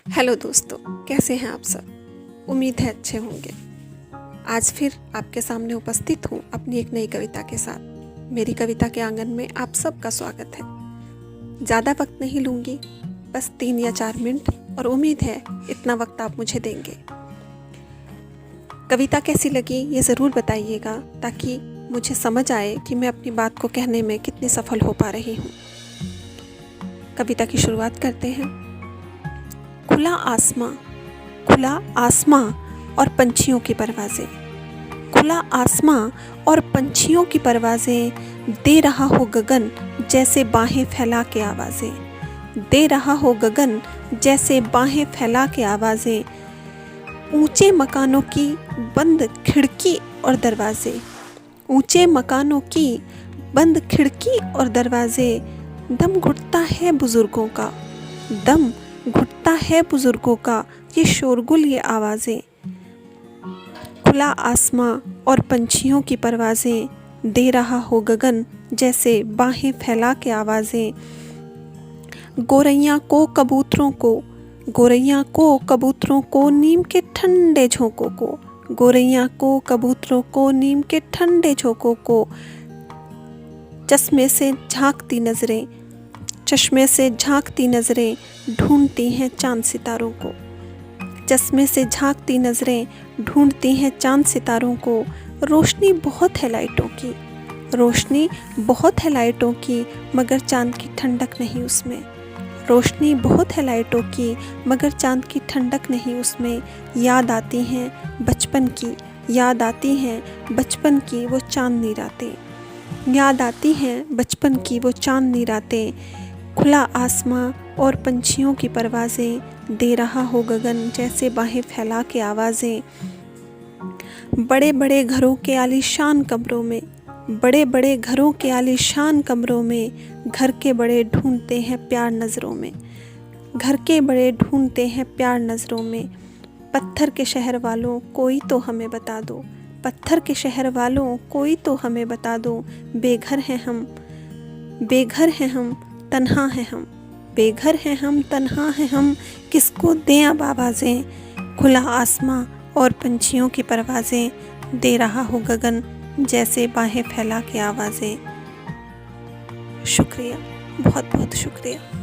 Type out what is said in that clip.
Hello दोस्तों, कैसे हैं आप सब। उम्मीद है अच्छे होंगे। आज फिर आपके सामने उपस्थित हूँ अपनी एक नई कविता के साथ। मेरी कविता के आंगन में आप सबका स्वागत है। ज़्यादा वक्त नहीं लूँगी, बस 3 या 4 मिनट, और उम्मीद है इतना वक्त आप मुझे देंगे। कविता कैसी लगी ये ज़रूर बताइएगा, ताकि मुझे समझ आए कि मैं अपनी बात को कहने में कितनी सफल हो पा रही हूँ। कविता की शुरुआत करते हैं। खुला आसमां और पंछियों की परवाज़ें, खुला आसमां और पंछियों की परवाज़ें, दे रहा हो गगन जैसे बाहें फैला के आवाज़ें, दे रहा हो गगन जैसे बाहें फैला के आवाज़ें, ऊंचे मकानों की बंद खिड़की और दरवाजे, ऊंचे मकानों की बंद खिड़की और दरवाजे, दम घुटता है बुजुर्गों का, दम घुटता है बुजुर्गों का, ये शोरगुल ये आवाज़ें, खुला आसमां और पंछियों की परवाज़ें, दे रहा हो गगन जैसे बाहें फैला के आवाज़ें, गोरैया को कबूतरों को, गोरैया को कबूतरों को नीम के ठंडे झोंकों को, गोरैया को कबूतरों को नीम के ठंडे झोंकों को, चश्मे से झांकती नज़रें, चश्मे से झांकती नज़रें ढूंढती हैं चांद सितारों को, चश्मे से झांकती नज़रें ढूंढती हैं चांद सितारों को, रोशनी बहुत है लाइटों की, रोशनी बहुत है लाइटों की, मगर चांद की ठंडक नहीं उसमें, रोशनी बहुत है लाइटों की, मगर चांद की ठंडक नहीं उसमें, याद आती हैं बचपन की, याद आती हैं बचपन की वो चांदनी रातें, याद आती हैं बचपन की वो चांदनी रातें, खुला आसमां और पंछियों की परवाज़ें, दे रहा हो गगन जैसे बाहें फैला के आवाज़ें, बड़े बड़े घरों के आलीशान कमरों में, बड़े बड़े घरों के आलीशान कमरों में, घर के बड़े ढूंढते हैं प्यार नज़रों में, घर के बड़े ढूंढते हैं प्यार नज़रों में, पत्थर के शहर वालों कोई तो हमें बता दो, पत्थर के शहर वालों कोई तो हमें बता दो, बेघर हैं हम, बेघर हैं हम, तन्हा हैं हम, बेघर हैं हम, तन्हा हैं हम, किसको दें अब आवाज़ें, खुला आसमां और पंछियों की परवाज़ें, दे रहा हो गगन जैसे बाहें फैला के आवाज़ें। शुक्रिया, बहुत बहुत शुक्रिया।